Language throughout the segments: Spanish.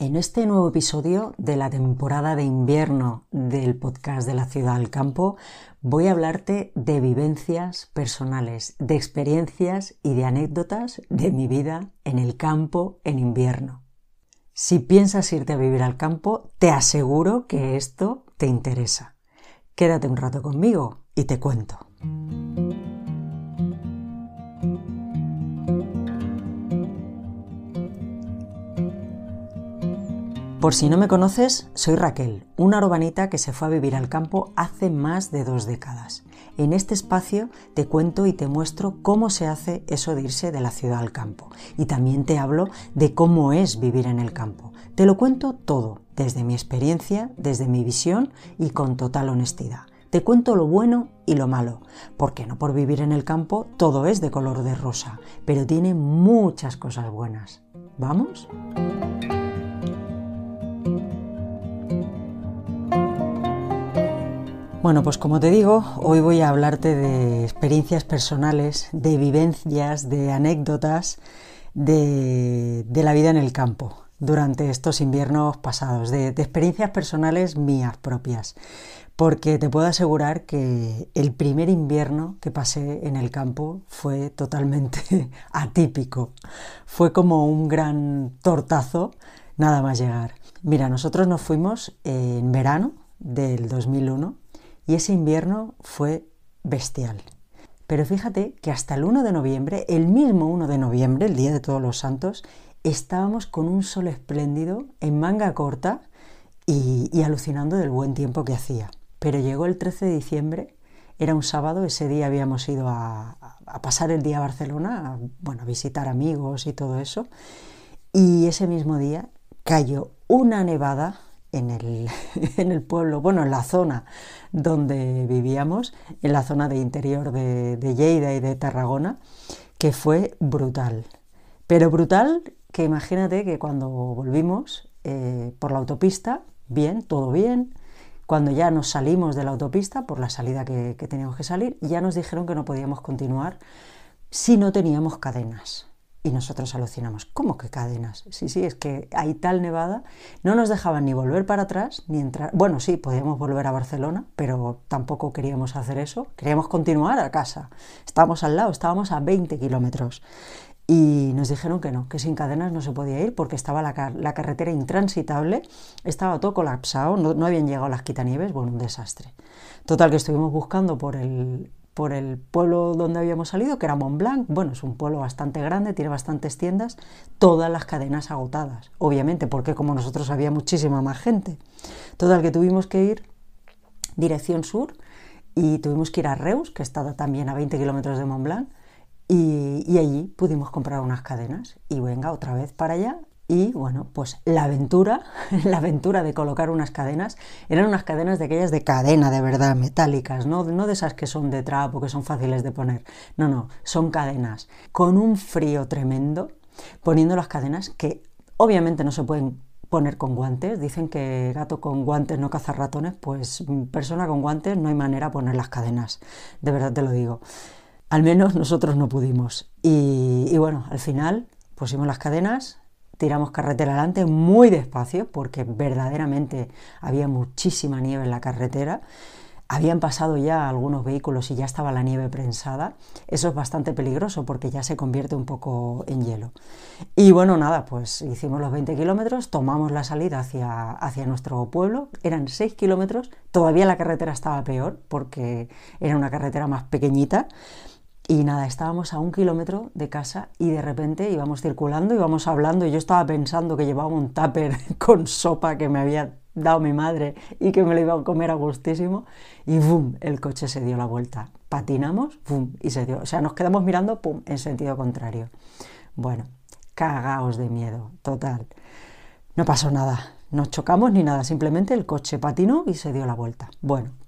En este nuevo episodio de la temporada de invierno del podcast de la ciudad al campo, voy a hablarte de vivencias personales, de experiencias y de anécdotas de mi vida en el campo en invierno. Si piensas irte a vivir al campo, te aseguro que esto te interesa. Quédate un rato conmigo y te cuento. Por si no me conoces, soy Raquel, una urbanita que se fue a vivir al campo hace más de 2 décadas. En este espacio te cuento y te muestro cómo se hace eso de irse de la ciudad al campo. Y también te hablo de cómo es vivir en el campo. Te lo cuento todo, desde mi experiencia, desde mi visión y con total honestidad. Te cuento lo bueno y lo malo, porque no por vivir en el campo todo es de color de rosa, pero tiene muchas cosas buenas. ¿Vamos? Bueno, pues como te digo, hoy voy a hablarte de experiencias personales, de vivencias, de anécdotas de la vida en el campo durante estos inviernos pasados, de experiencias personales mías propias, porque te puedo asegurar que el primer invierno que pasé en el campo fue totalmente atípico, fue como un gran tortazo nada más llegar. Mira, nosotros nos fuimos en verano del 2001, y ese invierno fue bestial. Pero fíjate que hasta el 1 de noviembre, el mismo 1 de noviembre, el Día de Todos los Santos, estábamos con un sol espléndido, en manga corta y alucinando del buen tiempo que hacía. Pero llegó el 13 de diciembre, era un sábado, ese día habíamos ido a pasar el día a Barcelona, a visitar amigos y todo eso, y ese mismo día cayó una nevada en el pueblo, en la zona donde vivíamos, en la zona de interior de Lleida y de Tarragona, que fue brutal. Pero brutal que imagínate que cuando volvimos por la autopista, bien, todo bien, cuando ya nos salimos de la autopista, por la salida que teníamos que salir, ya nos dijeron que no podíamos continuar si no teníamos cadenas. Y nosotros alucinamos, ¿cómo que cadenas? Sí, es que hay tal nevada, no nos dejaban ni volver para atrás, ni entrar. Bueno, sí, podíamos volver a Barcelona, pero tampoco queríamos hacer eso, queríamos continuar a casa. Estábamos al lado, estábamos a 20 kilómetros. Y nos dijeron que no, que sin cadenas no se podía ir porque estaba la carretera intransitable, estaba todo colapsado, no habían llegado las quitanieves, un desastre. Total, que estuvimos buscando por el pueblo donde habíamos salido, que era Montblanc. Es un pueblo bastante grande, tiene bastantes tiendas, todas las cadenas agotadas, obviamente, porque como nosotros había muchísima más gente. Total, que tuvimos que ir dirección sur y tuvimos que ir a Reus, que está también a 20 kilómetros de Montblanc, y allí pudimos comprar unas cadenas y venga, otra vez para allá. Y pues la aventura de colocar unas cadenas, eran unas cadenas de aquellas de cadena de verdad, metálicas, no de esas que son de trapo, que son fáciles de poner, no, son cadenas, con un frío tremendo, poniendo las cadenas que obviamente no se pueden poner con guantes. Dicen que gato con guantes no caza ratones, pues persona con guantes no hay manera de poner las cadenas, de verdad te lo digo. Al menos nosotros no pudimos. Y al final pusimos las cadenas, tiramos carretera adelante muy despacio porque verdaderamente había muchísima nieve en la carretera. Habían pasado ya algunos vehículos y ya estaba la nieve prensada. Eso es bastante peligroso porque ya se convierte un poco en hielo. Y pues hicimos los 20 kilómetros, tomamos la salida hacia nuestro pueblo. Eran 6 kilómetros, todavía la carretera estaba peor porque era una carretera más pequeñita. Y nada, estábamos a 1 kilómetro de casa y de repente íbamos circulando, íbamos hablando y yo estaba pensando que llevaba un tupper con sopa que me había dado mi madre y que me lo iba a comer a gustísimo y ¡bum! El coche se dio la vuelta. Patinamos, ¡bum! Y se dio. O sea, nos quedamos mirando, ¡pum! En sentido contrario. Cagaos de miedo, total. No pasó nada, no chocamos ni nada, simplemente el coche patinó y se dio la vuelta.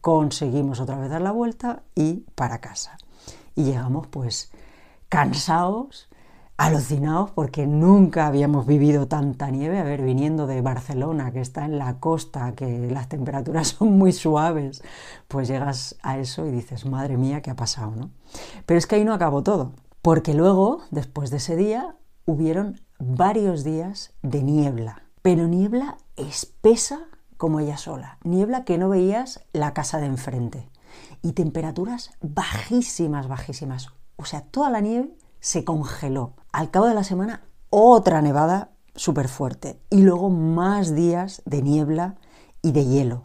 Conseguimos otra vez dar la vuelta y para casa. Y llegamos cansados, alucinados, porque nunca habíamos vivido tanta nieve. Viniendo de Barcelona, que está en la costa, que las temperaturas son muy suaves, pues llegas a eso y dices, madre mía, ¿qué ha pasado, no? Pero es que ahí no acabó todo, porque luego, después de ese día, hubieron varios días de niebla. pero niebla espesa como ella sola, niebla que no veías la casa de enfrente y temperaturas bajísimas, bajísimas. O sea, toda la nieve se congeló. Al cabo de la semana, otra nevada súper fuerte y luego más días de niebla y de hielo.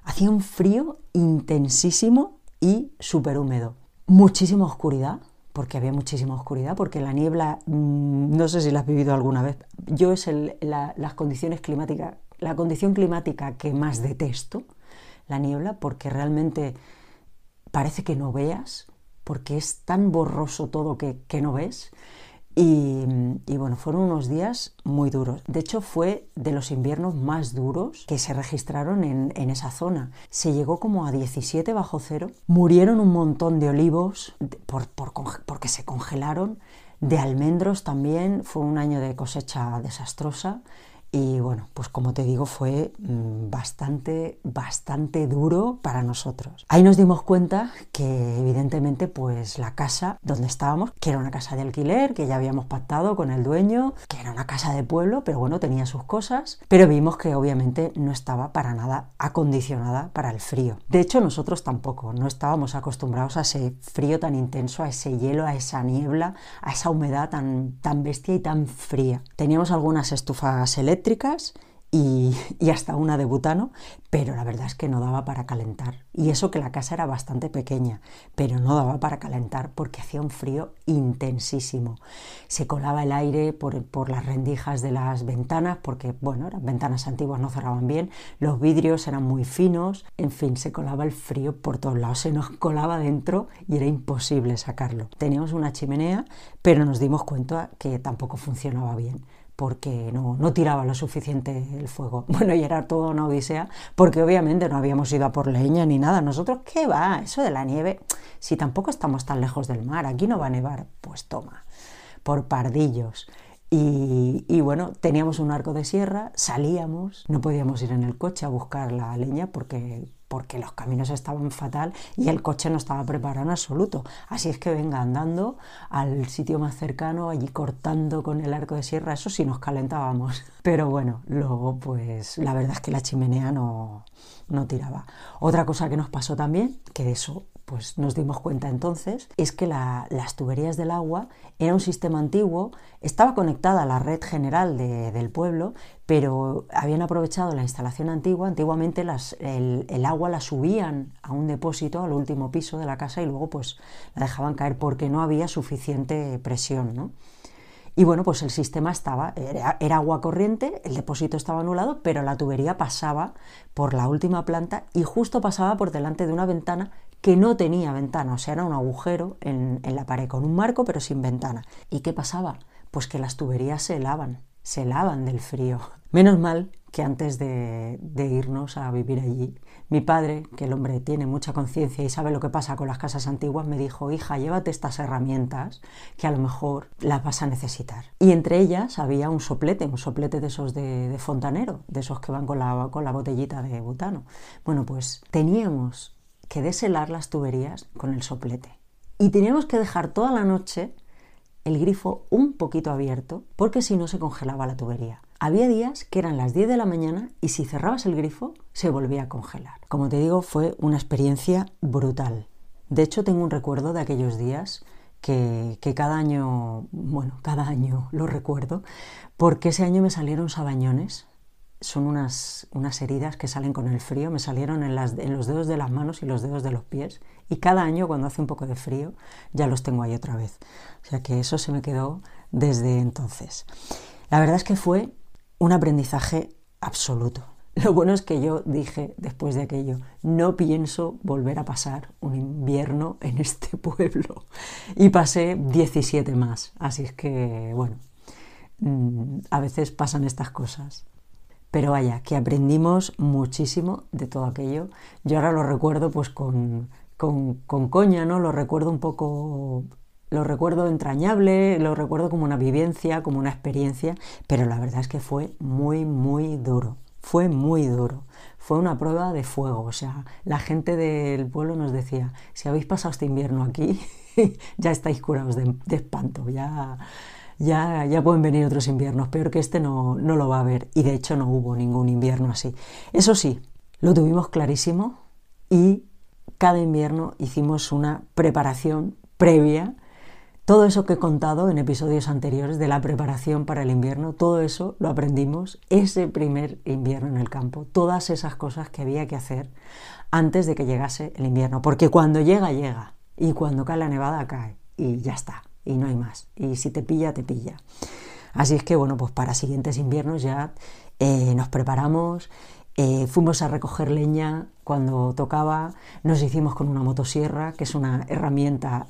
Hacía un frío intensísimo y súper húmedo. Muchísima oscuridad, porque había muchísima oscuridad, porque la niebla, no sé si la has vivido alguna vez, yo es las condiciones climáticas, la condición climática que más detesto, la niebla, porque realmente parece que no veas, porque es tan borroso todo que no ves. Y bueno, fueron unos días muy duros. De hecho, fue de los inviernos más duros que se registraron en esa zona. Se llegó como a 17 bajo cero. Murieron un montón de olivos porque se congelaron. De almendros también. Fue un año de cosecha desastrosa. Y bueno, pues como te digo, fue bastante duro para nosotros. Ahí nos dimos cuenta que evidentemente pues la casa donde estábamos, que era una casa de alquiler, que ya habíamos pactado con el dueño, que era una casa de pueblo, pero bueno, tenía sus cosas, pero vimos que obviamente no estaba para nada acondicionada para el frío. De hecho, nosotros tampoco, no estábamos acostumbrados a ese frío tan intenso, a ese hielo, a esa niebla, a esa humedad tan bestia y tan fría. Teníamos algunas estufas eléctricas y hasta una de butano, pero la verdad es que no daba para calentar. Y eso que la casa era bastante pequeña, pero no daba para calentar porque hacía un frío intensísimo. Se colaba el aire por las rendijas de las ventanas, porque bueno, eran ventanas antiguas, no cerraban bien, los vidrios eran muy finos, en fin, se colaba el frío por todos lados, se nos colaba dentro y era imposible sacarlo. Teníamos una chimenea, pero nos dimos cuenta que tampoco funcionaba bien, porque no tiraba lo suficiente el fuego. Bueno, y era toda una odisea, porque obviamente no habíamos ido a por leña ni nada. Nosotros, ¿qué va? Eso de la nieve, si tampoco estamos tan lejos del mar, aquí no va a nevar, pues toma, por pardillos. Y bueno, teníamos un arco de sierra, salíamos, no podíamos ir en el coche a buscar la leña porque los caminos estaban fatal y el coche no estaba preparado en absoluto. Así es que venga andando al sitio más cercano, allí cortando con el arco de sierra, eso sí nos calentábamos. Pero bueno, luego pues la verdad es que la chimenea no tiraba. Otra cosa que nos pasó también, que de eso pues nos dimos cuenta entonces, es que las tuberías del agua era un sistema antiguo, estaba conectada a la red general del pueblo, pero habían aprovechado la instalación antigua. Antiguamente el agua la subían a un depósito al último piso de la casa y luego pues la dejaban caer porque no había suficiente presión, ¿no? Y bueno, pues el sistema era agua corriente, el depósito estaba anulado, pero la tubería pasaba por la última planta y justo pasaba por delante de una ventana que no tenía ventana, o sea, era un agujero en la pared con un marco pero sin ventana. ¿Y qué pasaba? Pues que las tuberías se helaban del frío. Menos mal que antes de irnos a vivir allí, mi padre, que el hombre tiene mucha conciencia y sabe lo que pasa con las casas antiguas, me dijo: hija, llévate estas herramientas que a lo mejor las vas a necesitar. Y entre ellas había un soplete de esos de fontanero, de esos que van con la botellita de butano. Bueno, pues teníamos que deshelar las tuberías con el soplete y teníamos que dejar toda la noche el grifo un poquito abierto porque si no se congelaba la tubería. Había días que eran las 10 de la mañana y si cerrabas el grifo se volvía a congelar. Como te digo, fue una experiencia brutal. De hecho, tengo un recuerdo de aquellos días que cada año lo recuerdo, porque ese año me salieron sabañones. Son unas heridas que salen con el frío, me salieron en los dedos de las manos y los dedos de los pies, y cada año cuando hace un poco de frío ya los tengo ahí otra vez. O sea que eso se me quedó desde entonces. La verdad es que fue un aprendizaje absoluto. Lo bueno es que yo dije después de aquello: no pienso volver a pasar un invierno en este pueblo. Y pasé 17 más, así es que bueno, a veces pasan estas cosas. Pero vaya, que aprendimos muchísimo de todo aquello. Yo ahora lo recuerdo pues con coña, ¿no? Lo recuerdo un poco, lo recuerdo entrañable, lo recuerdo como una vivencia, como una experiencia, pero la verdad es que fue muy, muy duro. Fue muy duro. Fue una prueba de fuego. O sea, la gente del pueblo nos decía: si habéis pasado este invierno aquí, ya estáis curados de espanto, ya ya pueden venir otros inviernos, peor que este no lo va a haber, y de hecho no hubo ningún invierno así. Eso sí, lo tuvimos clarísimo y cada invierno hicimos una preparación previa. Todo eso que he contado en episodios anteriores de la preparación para el invierno, todo eso lo aprendimos ese primer invierno en el campo. Todas esas cosas que había que hacer antes de que llegase el invierno. Porque cuando llega, llega. Y cuando cae la nevada, cae. Y ya está. Y no hay más. Y si te pilla, te pilla. Así es que, bueno, pues para siguientes inviernos ya nos preparamos. Fuimos a recoger leña cuando tocaba. Nos hicimos con una motosierra, que es una herramienta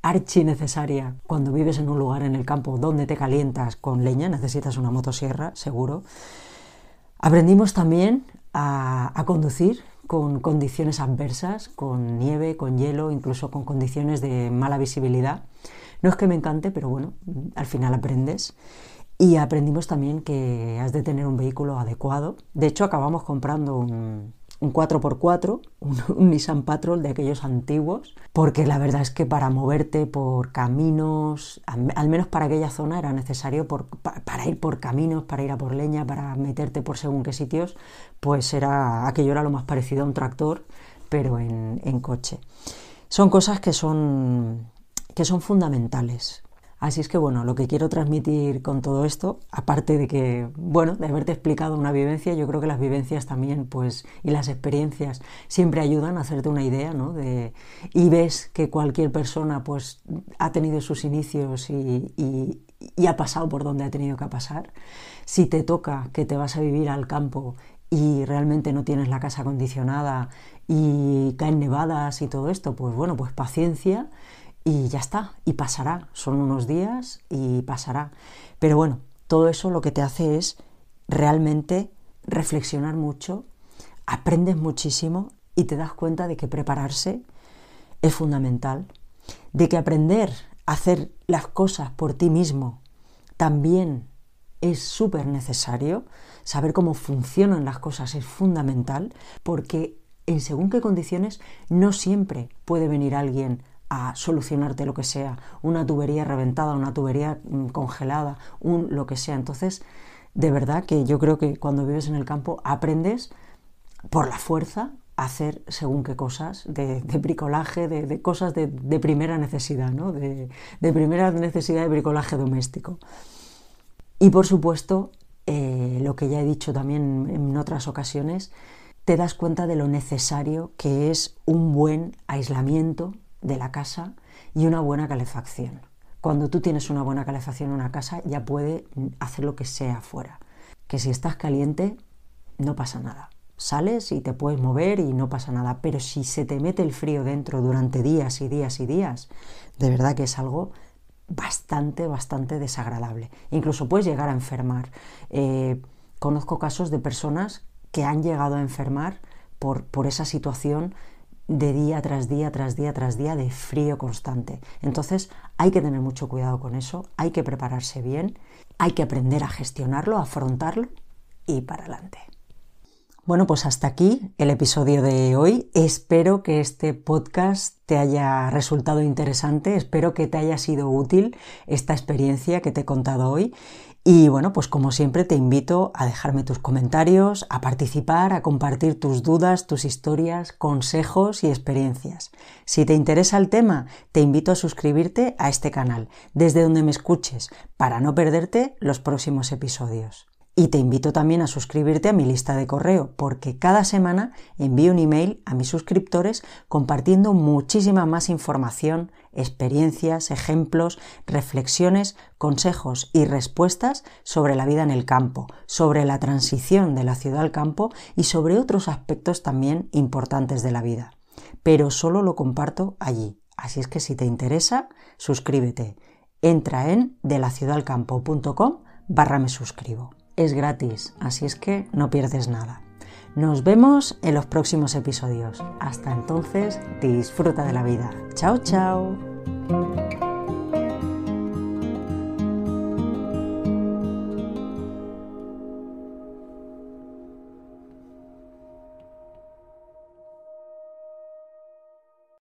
archi necesaria cuando vives en un lugar en el campo donde te calientas con leña, necesitas una motosierra, seguro. Aprendimos también a conducir con condiciones adversas, con nieve, con hielo, incluso con condiciones de mala visibilidad. No es que me encante, pero bueno, al final aprendes. Y aprendimos también que has de tener un vehículo adecuado. De hecho, acabamos comprando un 4x4, un Nissan Patrol de aquellos antiguos, porque la verdad es que para moverte por caminos, al menos para aquella zona era necesario para ir por caminos, para ir a por leña, para meterte por según qué sitios, pues aquello era lo más parecido a un tractor, pero en coche. Son cosas que son fundamentales. Así es que, bueno, lo que quiero transmitir con todo esto, aparte de que, bueno, de haberte explicado una vivencia, yo creo que las vivencias también, pues, y las experiencias siempre ayudan a hacerte una idea, ¿no? Y ves que cualquier persona, pues, ha tenido sus inicios y ha pasado por donde ha tenido que pasar. Si te toca que te vas a vivir al campo y realmente no tienes la casa acondicionada y caen nevadas y todo esto, pues, bueno, pues paciencia. Y ya está, y pasará, son unos días y pasará. Pero bueno, todo eso lo que te hace es realmente reflexionar mucho, aprendes muchísimo y te das cuenta de que prepararse es fundamental, de que aprender a hacer las cosas por ti mismo también es súper necesario, saber cómo funcionan las cosas es fundamental, porque en según qué condiciones no siempre puede venir alguien a solucionarte lo que sea, una tubería reventada, una tubería congelada, lo que sea. Entonces, de verdad que yo creo que cuando vives en el campo aprendes por la fuerza a hacer según qué cosas, de bricolaje, de cosas de primera necesidad, ¿no? De primera necesidad de bricolaje doméstico. Y por supuesto, lo que ya he dicho también en otras ocasiones, te das cuenta de lo necesario que es un buen aislamiento de la casa y una buena calefacción. Cuando tú tienes una buena calefacción en una casa ya puede hacer lo que sea afuera. Que si estás caliente no pasa nada. Sales y te puedes mover y no pasa nada. Pero si se te mete el frío dentro durante días y días y días, de verdad que es algo bastante desagradable. Incluso puedes llegar a enfermar. Conozco casos de personas que han llegado a enfermar por esa situación de día tras día, tras día, tras día, de frío constante. Entonces hay que tener mucho cuidado con eso, hay que prepararse bien, hay que aprender a gestionarlo, a afrontarlo y para adelante. Bueno, pues hasta aquí el episodio de hoy. Espero que este podcast te haya resultado interesante, espero que te haya sido útil esta experiencia que te he contado hoy. Y bueno, pues como siempre te invito a dejarme tus comentarios, a participar, a compartir tus dudas, tus historias, consejos y experiencias. Si te interesa el tema, te invito a suscribirte a este canal, desde donde me escuches, para no perderte los próximos episodios. Y te invito también a suscribirte a mi lista de correo, porque cada semana envío un email a mis suscriptores compartiendo muchísima más información, experiencias, ejemplos, reflexiones, consejos y respuestas sobre la vida en el campo, sobre la transición de la ciudad al campo y sobre otros aspectos también importantes de la vida. Pero solo lo comparto allí. Así es que si te interesa, suscríbete. Entra en delaciudadalcampo.com/me suscribo. Es gratis, así es que no pierdes nada. Nos vemos en los próximos episodios. Hasta entonces, disfruta de la vida. Chao, chao.